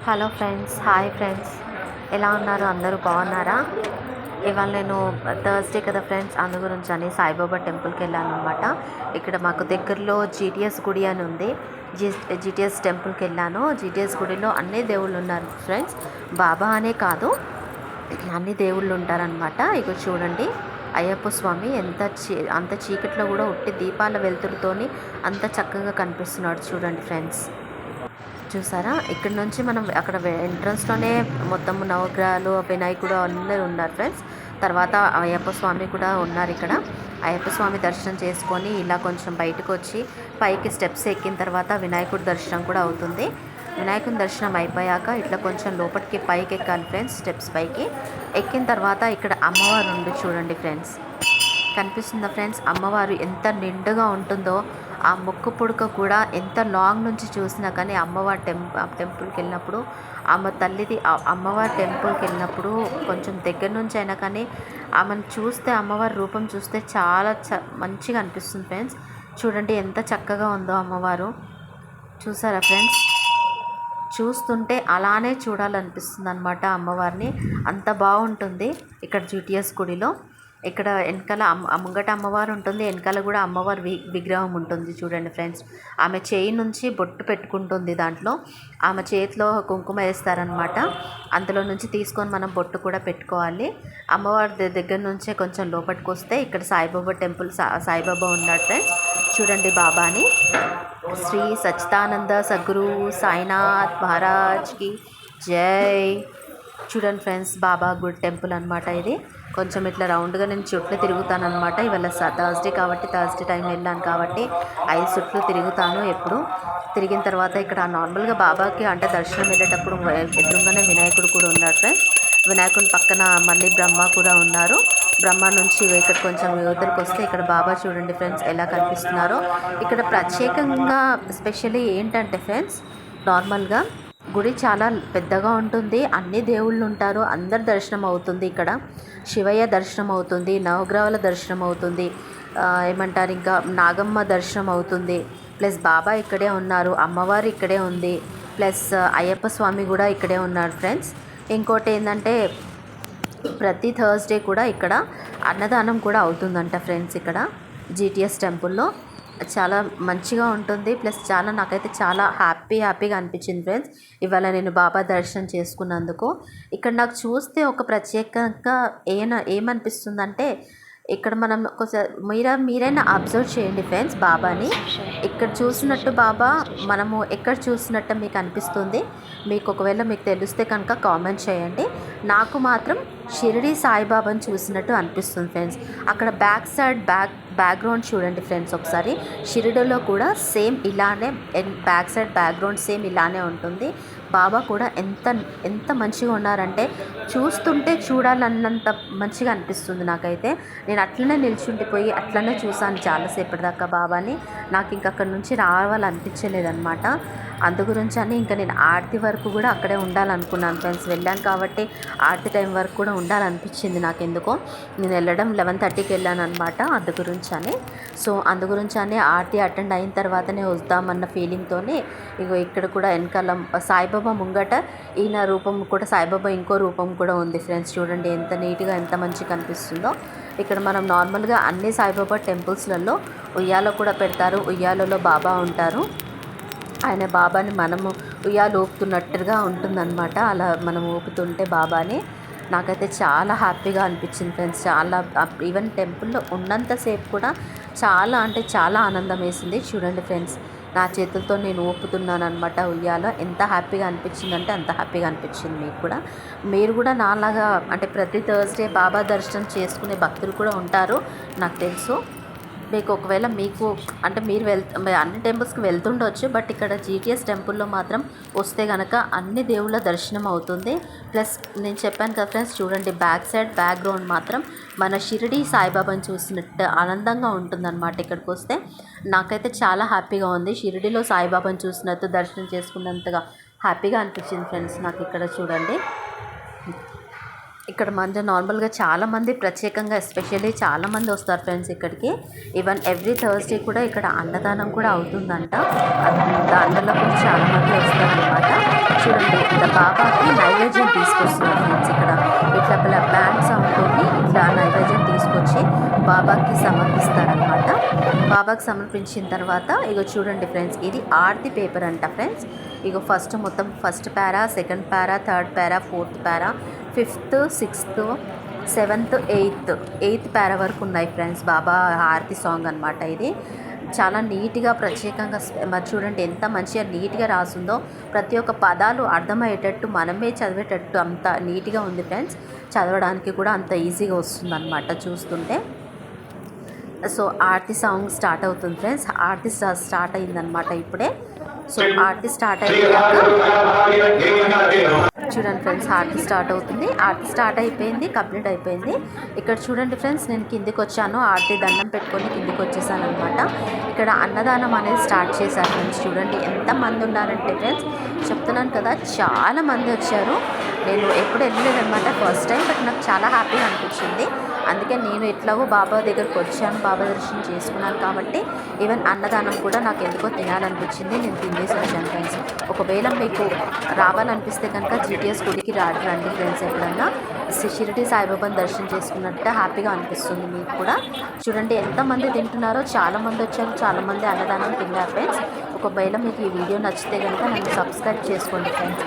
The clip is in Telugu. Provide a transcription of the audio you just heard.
హలో ఫ్రెండ్స్, హాయ్ ఫ్రెండ్స్, ఎలా ఉన్నారు? అందరూ బాగున్నారా? ఇవాళ నేను థర్స్డే కదా ఫ్రెండ్స్, అందు గురించి అని సాయిబాబా టెంపుల్కి వెళ్ళాను అనమాట. ఇక్కడ మాకు దగ్గరలో జీటీఎస్ గుడి అని ఉంది. జీటీఎస్ టెంపుల్కి వెళ్ళాను. జీటీఎస్ గుడిలో అన్ని దేవుళ్ళు ఉన్నారు ఫ్రెండ్స్. బాబా అనే కాదు, అన్ని దేవుళ్ళు ఉంటారనమాట. ఇక చూడండి, అయ్యప్ప స్వామి అంత చీకట్లో కూడా ఉట్టి దీపాల వెలుతురుతోని అంత చక్కగా కనిపిస్తున్నాడు. చూడండి ఫ్రెండ్స్, చూసారా? ఇక్కడ నుంచి మనం అక్కడ ఎంట్రన్స్లోనే మొత్తం నవగ్రహాలు, వినాయకుడు అందరూ ఉన్నారు ఫ్రెండ్స్. తర్వాత అయ్యప్ప స్వామి కూడా ఉన్నారు ఇక్కడ. అయ్యప్ప స్వామి దర్శనం చేసుకొని ఇలా కొంచెం బయటకు వచ్చి పైకి స్టెప్స్ ఎక్కిన తర్వాత వినాయకుడి దర్శనం కూడా అవుతుంది. వినాయకుని దర్శనం అయిపోయాక ఇట్లా కొంచెం లోపలికి పైకి ఎక్కాలి ఫ్రెండ్స్. స్టెప్స్ పైకి ఎక్కిన తర్వాత ఇక్కడ అమ్మవారు ఉంది చూడండి ఫ్రెండ్స్. కనిపిస్తుందా ఫ్రెండ్స్? అమ్మవారు ఎంత నిండుగా ఉంటుందో. ఆ ముక్కు పుడక కూడా ఎంత లాంగ్ నుంచి చూసినా కానీ అమ్మవారి టెంపుల్కి వెళ్ళినప్పుడు, అమ్మవారి టెంపుల్కి వెళ్ళినప్పుడు కొంచెం దగ్గర నుంచి అయినా కానీ ఆమెను చూస్తే, అమ్మవారి రూపం చూస్తే చాలా మంచిగా అనిపిస్తుంది ఫ్రెండ్స్. చూడండి ఎంత చక్కగా ఉందో అమ్మవారు. చూసారా ఫ్రెండ్స్? చూస్తుంటే అలానే చూడాలనిపిస్తుంది అనమాట అమ్మవారిని. అంత బాగుంటుంది ఇక్కడ జీటీఎస్ గుడిలో. ఇక్కడ వెనకాల ముంగట అమ్మవారు ఉంటుంది, వెనకాల కూడా అమ్మవారి విగ్రహం ఉంటుంది చూడండి ఫ్రెండ్స్. ఆమె చేయి నుంచి బొట్టు పెట్టుకుంటుంది. దాంట్లో ఆమె చేతిలో కుంకుమ వేస్తారనమాట. అందులో నుంచి తీసుకొని మనం బొట్టు కూడా పెట్టుకోవాలి. అమ్మవారి దగ్గర నుంచే కొంచెం లోపలికి వస్తే ఇక్కడ సాయిబాబా టెంపుల్, సాయిబాబా ఉన్నాడు ఫ్రెండ్స్. చూడండి బాబాని. శ్రీ సచ్చిదానంద సద్గురు సాయినాథ్ మహారాజ్కి జై. చూడండి ఫ్రెండ్స్, బాబా గుడ్ టెంపుల్ అనమాట ఇది. కొంచెం ఇట్లా రౌండ్గా నేను చుట్లు తిరుగుతాను అనమాట. ఇవాళ థర్స్డే కాబట్టి, థర్స్డే టైం వెళ్ళాను కాబట్టి 5 చుట్లు తిరుగుతాను ఎప్పుడు. తిరిగిన తర్వాత ఇక్కడ నార్మల్గా బాబాకి అంటే దర్శనం వెళ్ళేటప్పుడు ఎదురుగానే వినాయకుడు కూడా ఉన్నాడు ఫ్రెండ్స్. వినాయకుడి పక్కన మళ్ళీ బ్రహ్మ కూడా ఉన్నారు. బ్రహ్మ నుంచి ఇక్కడ కొంచెం యువతలకు వస్తే ఇక్కడ బాబా చూడండి ఫ్రెండ్స్ ఎలా కనిపిస్తున్నారో. ఇక్కడ ప్రత్యేకంగా స్పెషల్లీ ఏంటంటే ఫ్రెండ్స్, నార్మల్గా గుడి చాలా పెద్దగా ఉంటుంది. అన్ని దేవుళ్ళు ఉంటారు. అందరి దర్శనం అవుతుంది ఇక్కడ. శివయ్య దర్శనం అవుతుంది, నవగ్రహాల దర్శనం అవుతుంది, ఏమంటారు ఇంకా నాగమ్మ దర్శనం అవుతుంది. ప్లస్ బాబా ఇక్కడే ఉన్నారు, అమ్మవారు ఇక్కడే ఉంది, ప్లస్ అయ్యప్ప స్వామి కూడా ఇక్కడే ఉన్నారు ఫ్రెండ్స్. ఇంకోటి ఏంటంటే ప్రతి థర్స్డే కూడా ఇక్కడ అన్నదానం కూడా అవుతుందంట ఫ్రెండ్స్. ఇక్కడ జీటీఎస్ టెంపుల్లో చాలా మంచిగా ఉంటుంది. ప్లస్ నాకైతే చాలా హ్యాపీగా అనిపించింది ఫ్రెండ్స్ ఇవాళ నేను బాబా దర్శనం చేసుకున్నందుకు. ఇక్కడ నాకు చూస్తే ఒక ప్రత్యేకంగా ఏమనిపిస్తుందంటే, ఇక్కడ మనం ఒకసారి మీరైనా అబ్జర్వ్ చేయండి ఫ్రెండ్స్ బాబాని. ఇక్కడ చూసినట్టు బాబా మనము ఎక్కడ చూసినట్టు మీకు అనిపిస్తుంది? మీకు ఒకవేళ మీకు తెలిస్తే కనుక కామెంట్ చేయండి. నాకు మాత్రం షిరిడి సాయిబాబాని చూసినట్టు అనిపిస్తుంది ఫ్రెండ్స్. అక్కడ బ్యాక్గ్రౌండ్ చూడండి ఫ్రెండ్స్ ఒకసారి. షిరిడిలో కూడా సేమ్ ఇలానే బ్యాక్ సైడ్ బ్యాక్గ్రౌండ్ సేమ్ ఇలానే ఉంటుంది. బాబా కూడా ఎంత మంచిగా ఉన్నారంటే చూస్తుంటే చూడాలన్నంత మంచిగా అనిపిస్తుంది నాకైతే. నేను అట్లనే నిల్చుండిపోయి అట్లనే చూసాను చాలాసేపటి దాకా బాబాని. నాకు ఇంక అక్కడి నుంచి రావాలనిపించలేదన్నమాట. అందు గురించి అని ఇంకా నేను ఆరతి వరకు కూడా అక్కడే ఉండాలనుకున్నాను ఫ్రెండ్స్. వెళ్ళాను కాబట్టి ఆరతి టైం వరకు కూడా ఉండాలనిపించింది నాకు ఎందుకో. నేను వెళ్ళడం 11:30కి వెళ్ళాను అనమాట. అందు గురించి అని ఆరతి అటెండ్ అయిన తర్వాతనే వద్దామన్న ఫీలింగ్తోనే ఇగో ఇక్కడ కూడా వెనకాల సాయిబాబా ముంగట ఈయన రూపం కూడా, సాయిబాబా ఇంకో రూపం కూడా ఉంది ఫ్రెండ్స్. చూడండి ఎంత నీట్గా ఎంత మంచిగా కనిపిస్తుందో. ఇక్కడ మనం నార్మల్గా అన్ని సాయిబాబా టెంపుల్స్లలో ఉయ్యాల కూడా పెడతారు. ఉయ్యాలలో బాబా ఉంటారు. ఆయన బాబాని మనము ఉయ్యాలు ఊపుతున్నట్టుగా ఉంటుందన్నమాట. అలా మనం ఊపుతుంటే బాబాని నాకైతే చాలా హ్యాపీగా అనిపించింది ఫ్రెండ్స్. చాలా ఈవెన్ టెంపుల్లో ఉన్నంతసేపు కూడా చాలా అంటే చాలా ఆనందం వేసింది. చూడండి ఫ్రెండ్స్, నా చేతులతో నేను ఊపుతున్నాను అనమాట ఉయ్యాల. ఎంత హ్యాపీగా అనిపించిందంటే అంత హ్యాపీగా అనిపించింది మీకు కూడా. మీరు కూడా నాలాగా అంటే ప్రతి థర్స్డే బాబా దర్శనం చేసుకునే భక్తులు కూడా ఉంటారు నాకు తెలుసు. మీకు ఒకవేళ మీకు అంటే మీరు అన్ని టెంపుల్స్కి వెళ్తుండొచ్చు, బట్ ఇక్కడ జీటీఎస్ టెంపుల్లో మాత్రం వస్తే కనుక అన్ని దేవుళ్ళ దర్శనం అవుతుంది. ప్లస్ నేను చెప్పాను కదా ఫ్రెండ్స్, చూడండి బ్యాక్గ్రౌండ్ మాత్రం మన షిరిడి సాయిబాబాని చూసినట్టు ఆనందంగా ఉంటుందన్నమాట. ఇక్కడికి వస్తే నాకైతే చాలా హ్యాపీగా ఉంది. షిరిడిలో సాయిబాబాని చూసినట్టు, దర్శనం చేసుకున్నంతగా హ్యాపీగా అనిపించింది ఫ్రెండ్స్ నాకు. ఇక్కడ చూడండి, ఇక్కడ మన నార్మల్గా చాలామంది ప్రత్యేకంగా ఎస్పెషల్లీ చాలామంది వస్తారు ఫ్రెండ్స్ ఇక్కడికి. ఈవెన్ ఎవ్రీ థర్స్డే కూడా ఇక్కడ అన్నదానం కూడా అవుతుందంట. దానివల్ల కూడా చాలామంది వస్తారనమాట. చూడండి ఇక్కడ బాబాకి నైవేద్యం తీసుకొస్తున్నారు ఫ్రెండ్స్. ఇక్కడ ఇట్లా బ్యాండ్ సౌండ్తో ఇట్లా నైవేద్యం తీసుకొచ్చి బాబాకి సమర్పిస్తారనమాట. బాబాకి సమర్పించిన తర్వాత ఇగో చూడండి ఫ్రెండ్స్, ఇది ఆర్తి పేపర్ అంట ఫ్రెండ్స్. ఇగో మొత్తం ఫస్ట్ పారా, సెకండ్ పారా, థర్డ్ పారా, ఫోర్త్ పారా, ఫిఫ్త్, సిక్స్త్, సెవెంత్, ఎయిత్ పారా వరకు ఉన్నాయి ఫ్రెండ్స్. బాబా హారతి సాంగ్ అనమాట. ఇది చాలా నీట్గా ప్రత్యేకంగా మరి చూడండి ఎంత మంచిగా నీట్గా రాసిందో. ప్రతి ఒక్క పదాలు అర్థమయ్యేటట్టు మనమే చదివేటట్టు అంత నీట్గా ఉంది ఫ్రెండ్స్. చదవడానికి కూడా అంత ఈజీగా వస్తుంది అనమాట చూస్తుంటే. సో ఆర్తి సాంగ్ స్టార్ట్ అవుతుంది ఫ్రెండ్స్. ఆర్తి స్టార్ట్ అయిందనమాట ఇప్పుడే. సో ఆర్తి స్టార్ట్ అయ్యాక చూడండి ఫ్రెండ్స్, ఆర్తి స్టార్ట్ అవుతుంది. ఆర్తి స్టార్ట్ అయిపోయింది, కంప్లీట్ అయిపోయింది. ఇక్కడ చూడండి ఫ్రెండ్స్, నేను కిందికి వచ్చాను. ఆర్తి దండం పెట్టుకొని కిందికి వచ్చేసాను అనమాట. ఇక్కడ అన్నదానం అనేది స్టార్ట్ చేశారు ఫ్రెండ్స్. చూడండి ఎంతమంది ఉన్నారంటే ఫ్రెండ్స్, చెప్తున్నాను కదా చాలా మంది వచ్చారు. నేను ఎప్పుడు వెళ్ళలేదన్నమాట, ఫస్ట్ టైం. బట్ నాకు చాలా హ్యాపీగా అనిపించింది. అందుకే నేను ఎట్లాగో బాబా దగ్గరకు వచ్చాను, బాబా దర్శనం చేసుకున్నాను కాబట్టి ఈవెన్ అన్నదానం కూడా నాకు ఎందుకో తినాలనిపించింది. నేను తినేసి వచ్చాను ఫ్రెండ్స్. ఒకవేళ మీకు రావాలనిపిస్తే కనుక జీటీఎస్ గుడికి రండి ఫ్రెండ్స్. ఎప్పుడన్నా షిరిడి సాయిబాబాని దర్శనం చేసుకున్నట్టు హ్యాపీగా అనిపిస్తుంది మీకు కూడా. చూడండి ఎంతమంది తింటున్నారో, చాలామంది వచ్చారు, చాలామంది అన్నదానం తిన్నారు ఫ్రెండ్స్. ఒకవేళ మీకు ఈ వీడియో నచ్చితే కనుక నన్ను సబ్స్క్రైబ్ చేసుకోండి ఫ్రెండ్స్.